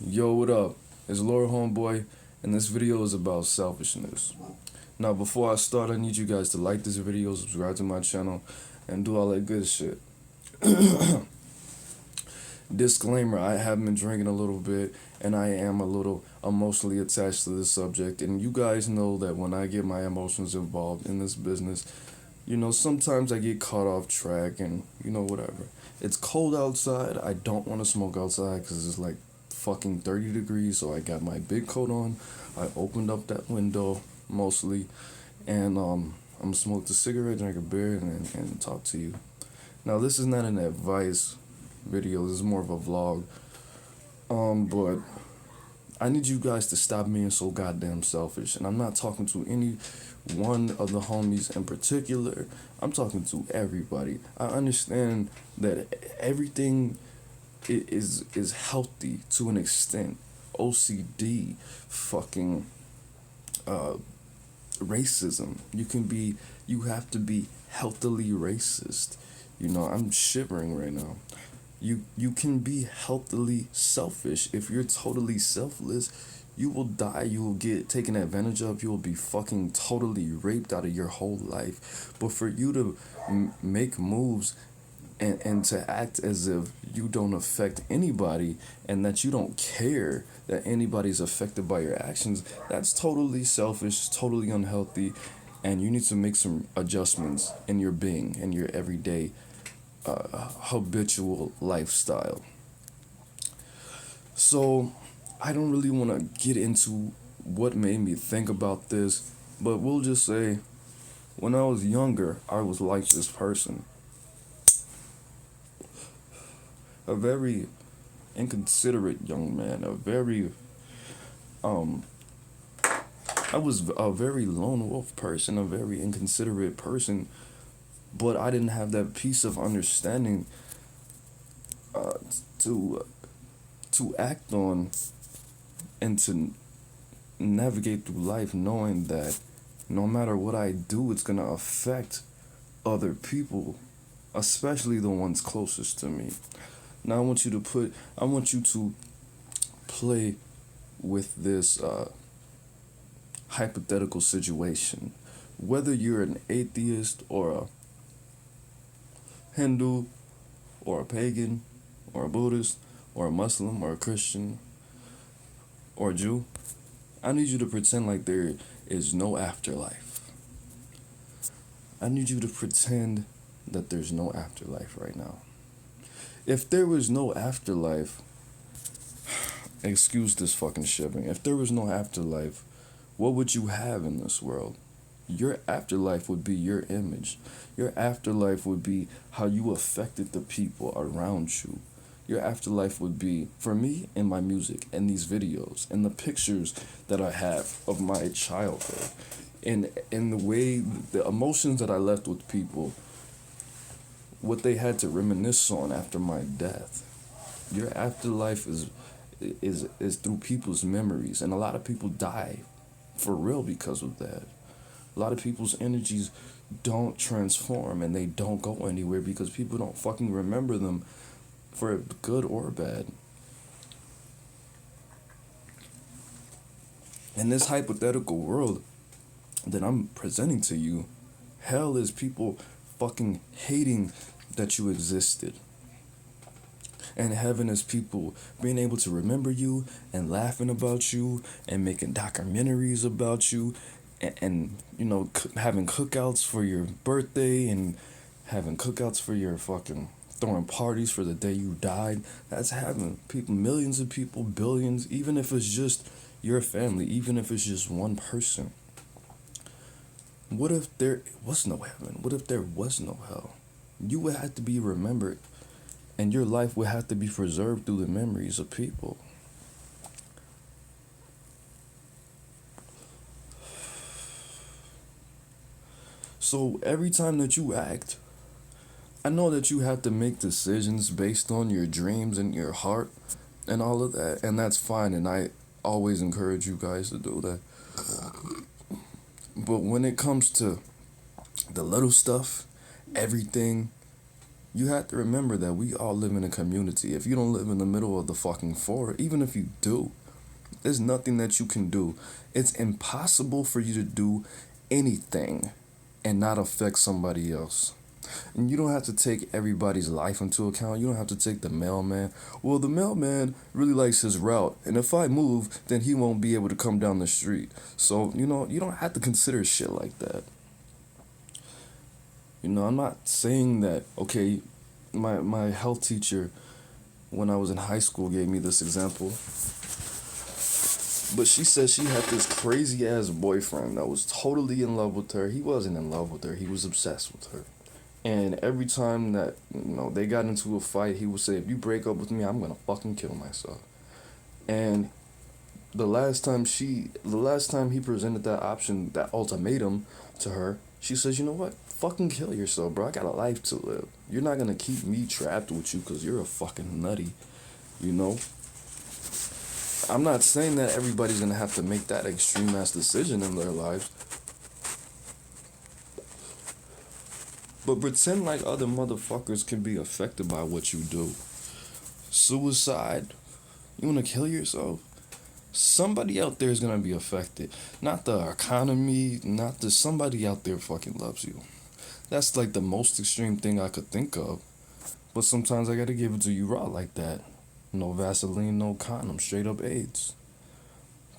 Yo, what up? It's Lord Homeboy, and this video is about selfishness. Now, before I start, I need you guys to like this video, subscribe to my channel, and do all that good shit. Disclaimer, I have been drinking a little bit, and I am a little emotionally attached to this subject, and you guys know that when I get my emotions involved in this business, sometimes I get caught off track and, whatever. It's cold outside. I don't want to smoke outside because it's like fucking 30 degrees, so I got my big coat on. I opened up that window mostly, and I'm gonna smoke the cigarette, drink a beer, and talk to you. Now, this is not an advice video, this is more of a vlog. But I need you guys to stop being so goddamn selfish, and I'm not talking to any one of the homies in particular. I'm talking to everybody. I understand that everything is healthy to an extent. OCD, fucking racism. You have to be healthily racist. I'm shivering right now. You can be healthily selfish. If you're totally selfless, you will die, you will get taken advantage of, you will be fucking totally raped out of your whole life. But for you to make moves and to act as if you don't affect anybody and that you don't care that anybody's affected by your actions, that's totally selfish, totally unhealthy, and you need to make some adjustments in your being, in your everyday habitual lifestyle. So I don't really want to get into what made me think about this, but we'll just say when I was younger, I was like this person. A very inconsiderate young man, I was a very lone wolf person, a very inconsiderate person, but I didn't have that piece of understanding uh, to act on and to navigate through life knowing that no matter what I do, it's gonna affect other people, especially the ones closest to me. Now I want you to play with this hypothetical situation. Whether you're an atheist or a Hindu or a pagan or a Buddhist or a Muslim or a Christian or a Jew, I need you to pretend like there is no afterlife. I need you to pretend that there's no afterlife right now. If there was no afterlife, excuse this fucking shivering. If there was no afterlife, what would you have in this world? Your afterlife would be your image. Your afterlife would be how you affected the people around you. Your afterlife would be, for me, in my music, and these videos, and the pictures that I have of my childhood, and the way, the emotions that I left with people, what they had to reminisce on after my death. Your afterlife is through people's memories, and a lot of people die for real because of that. A lot of people's energies don't transform and they don't go anywhere because people don't fucking remember them for good or bad. In this hypothetical world that I'm presenting to you, hell is people fucking hating that you existed. And heaven is people being able to remember you and laughing about you and making documentaries about you and having cookouts for your birthday and having cookouts for your fucking throwing parties for the day you died. That's heaven. People, millions of people, billions, even if it's just your family, even if it's just one person. What if there was no heaven? What if there was no hell? You would have to be remembered, and your life would have to be preserved through the memories of people. So every time that you act, I know that you have to make decisions based on your dreams and your heart and all of that, and that's fine, and I always encourage you guys to do that. But when it comes to the little stuff, everything You have to remember that we all live in a community. If you don't live in the middle of the fucking forest, even if you do, there's nothing that you can do. It's impossible for you to do anything and not affect somebody else. And you don't have to take everybody's life into account. You don't have to take the mailman. Well, the mailman really likes his route, and if I move, then he won't be able to come down the street. So, you don't have to consider shit like that. I'm not saying that, okay, my health teacher when I was in high school gave me this example. But she said she had this crazy ass boyfriend that was totally in love with her. He wasn't in love with her, he was obsessed with her. And every time that, they got into a fight, he would say, if you break up with me, I'm gonna fucking kill myself. And the last time he presented that option, that ultimatum to her, she says, you know what? Fucking kill yourself, bro. I got a life to live. You're not gonna keep me trapped with you because you're a fucking nutty, I'm not saying that everybody's gonna have to make that extreme ass decision in their lives. But pretend like other motherfuckers can be affected by what you do. Suicide. You wanna kill yourself? Somebody out there is gonna be affected. Not the economy, somebody out there fucking loves you. That's like the most extreme thing I could think of. But sometimes I gotta give it to you raw like that. No Vaseline, no condom, straight up AIDS.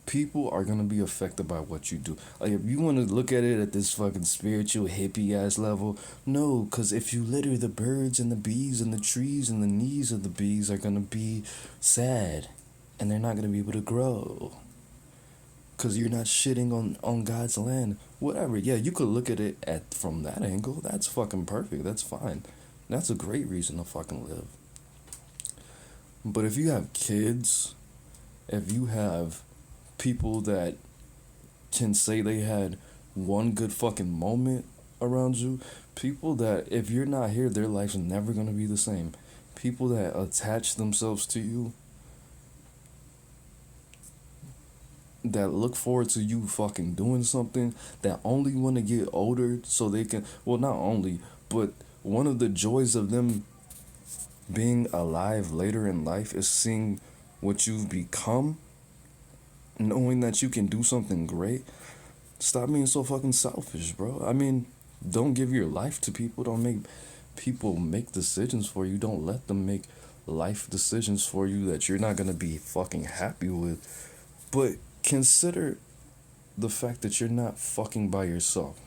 People are gonna be affected by what you do. Like, if you wanna look at it at this fucking spiritual hippie ass level, no, cause if you litter, the birds and the bees and the trees and the knees of the bees are gonna be sad. And they're not gonna be able to grow. Cause you're not shitting on God's land. Whatever, yeah, you could look at it from that angle. That's fucking perfect, that's fine. That's a great reason to fucking live. But if you have kids, if you have people that can say they had one good fucking moment around you, people that if you're not here, their life's never gonna be the same. People that attach themselves to you, that look forward to you fucking doing something, that only want to get older so they can, well, not only, but one of the joys of them being alive later in life is seeing what you've become, knowing that you can do something great. Stop being so fucking selfish, bro. I mean, don't give your life to people. Don't make people make decisions for you. Don't let them make life decisions for you that you're not gonna be fucking happy with. But consider the fact that you're not fucking by yourself.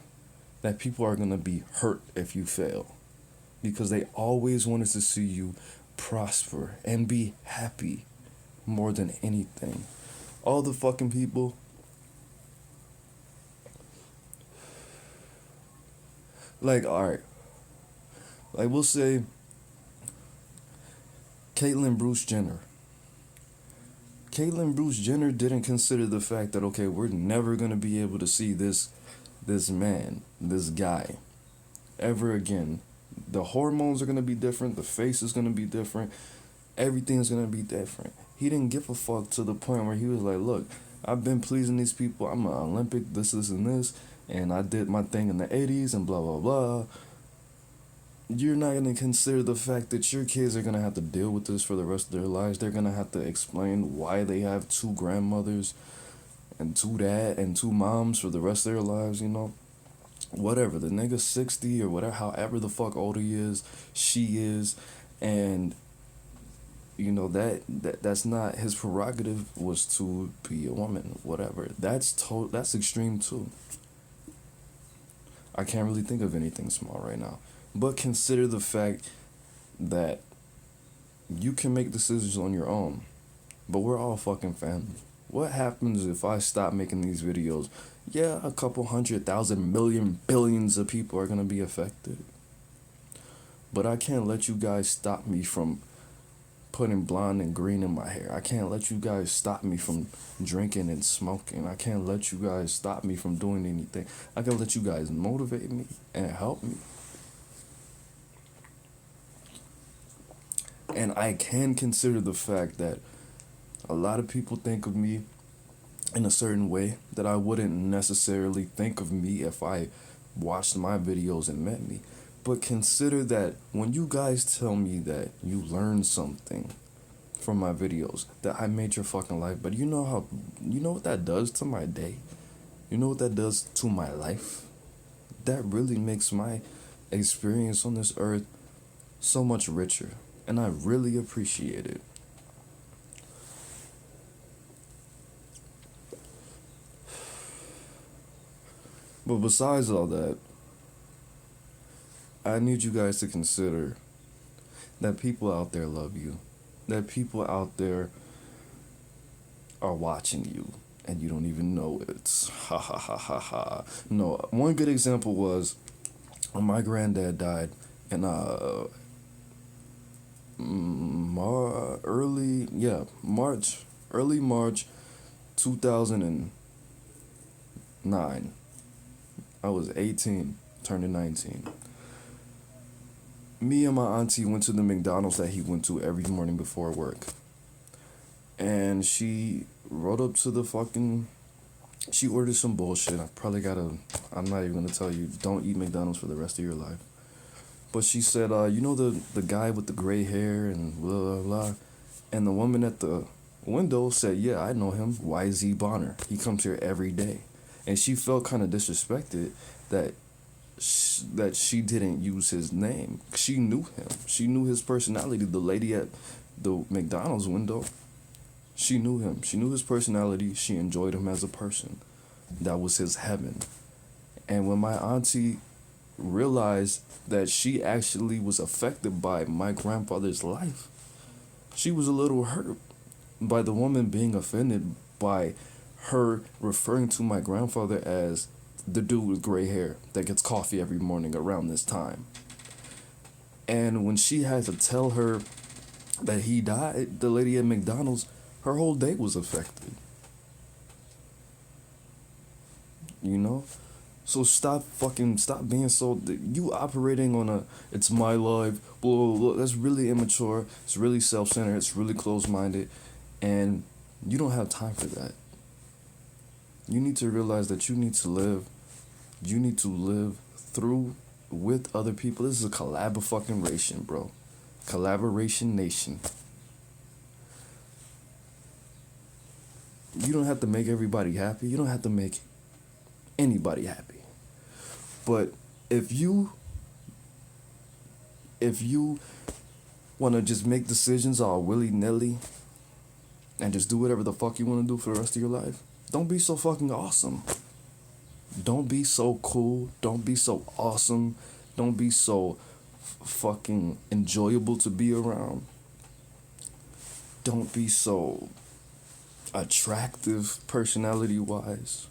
That people are gonna be hurt if you fail. Because they always wanted to see you prosper and be happy more than anything. All the fucking people, like, alright, like, we'll say Caitlyn Bruce Jenner. Caitlyn Bruce Jenner didn't consider the fact that, okay, we're never gonna be able to see this man, this guy, ever again. The hormones are gonna be different, the face is gonna be different, everything's gonna be different. He didn't give a fuck to the point where he was like, look, I've been pleasing these people, I'm an Olympic, this, and this, and I did my thing in the 80s and blah, blah, blah. You're not gonna consider the fact that your kids are gonna have to deal with this for the rest of their lives. They're gonna have to explain why they have 2 grandmothers and 2 dad and 2 moms for the rest of their lives, Whatever, the nigga's 60 or whatever, however the fuck old he is, she is, and that's not his prerogative, was to be a woman, whatever. That's extreme too. I can't really think of anything small right now. But consider the fact that you can make decisions on your own, but we're all fucking family. What happens if I stop making these videos? Yeah, a couple 100,000 million billions of people are gonna be affected. But I can't let you guys stop me from putting blonde and green in my hair. I can't let you guys stop me from drinking and smoking. I can't let you guys stop me from doing anything. I can let you guys motivate me and help me. And I can consider the fact that a lot of people think of me in a certain way that I wouldn't necessarily think of me if I watched my videos and met me. But consider that when you guys tell me that you learned something from my videos, that I made your fucking life, but you know what that does to my day? You know what that does to my life? That really makes my experience on this earth so much richer, and I really appreciate it. But besides all that, I need you guys to consider that people out there love you, that people out there are watching you, and you don't even know it. Ha ha ha ha ha. No, one good example was when my granddad died in early March 2009. I was 18, turning 19. Me and my auntie went to the McDonald's that he went to every morning before work. And she rode up to the fucking... She ordered some bullshit. I'm not even gonna tell you, don't eat McDonald's for the rest of your life. But she said, you know the guy with the gray hair and blah, blah, blah. And the woman at the window said, yeah, I know him, YZ Bonner. He comes here every day. And she felt kind of disrespected that she didn't use his name. She knew him. She knew his personality. The lady at the McDonald's window, she knew him. She knew his personality. She enjoyed him as a person. That was his heaven. And when my auntie realized that she actually was affected by my grandfather's life, she was a little hurt by the woman being offended by her referring to my grandfather as the dude with gray hair that gets coffee every morning around this time. And when she had to tell her that he died, the lady at McDonald's, her whole day was affected. You know? So stop being so, you operating on it's my life, blah, blah, blah. That's really immature. It's really self-centered. It's really closed-minded. And you don't have time for that. You need to realize that you need to live through with other people. This is a collaboration, bro. Collaboration nation. You don't have to make everybody happy. You don't have to make anybody happy. But if you want to just make decisions all willy-nilly and just do whatever the fuck you want to do for the rest of your life, don't be so fucking awesome. Don't be so cool. Don't be so awesome. Don't be so fucking enjoyable to be around. Don't be so attractive personality-wise.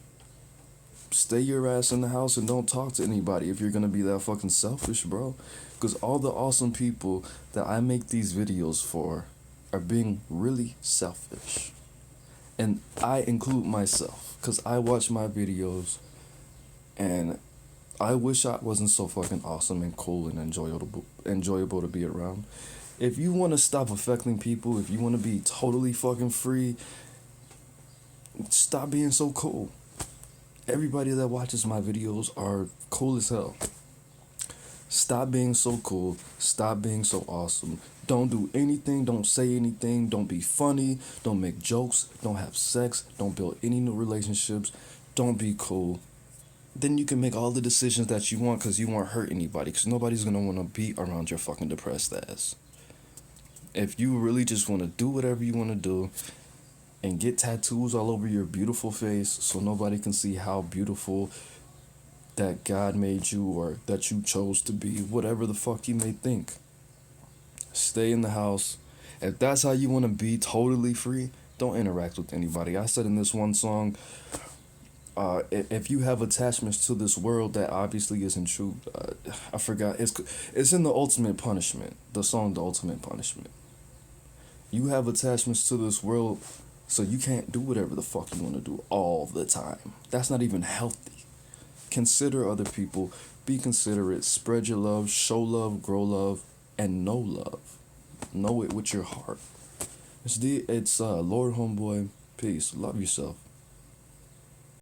Stay your ass in the house and don't talk to anybody if you're gonna be that fucking selfish, bro. Because all the awesome people that I make these videos for are being really selfish. And I include myself, because I watch my videos and I wish I wasn't so fucking awesome and cool and enjoyable to be around. If you want to stop affecting people, if you want to be totally fucking free, stop being so cool. Everybody that watches my videos are cool as hell. Stop being so cool. Stop being so awesome. Don't do anything. Don't say anything. Don't be funny. Don't make jokes. Don't have sex. Don't build any new relationships. Don't be cool. Then you can make all the decisions that you want because you won't hurt anybody, because nobody's going to want to be around your fucking depressed ass. If you really just want to do whatever you want to do and get tattoos all over your beautiful face so nobody can see how beautiful that God made you or that you chose to be, whatever the fuck you may think, stay in the house. If that's how you want to be totally free, don't interact with anybody. I said in this one song, if you have attachments to this world that obviously isn't true, I forgot, it's in The Ultimate Punishment, the song The Ultimate Punishment. You have attachments to this world, so you can't do whatever the fuck you want to do all the time. That's not even healthy. Consider other people, be considerate, spread your love, show love, grow love, and know love. Know it with your heart. It's Lord Homeboy. Peace. Love yourself.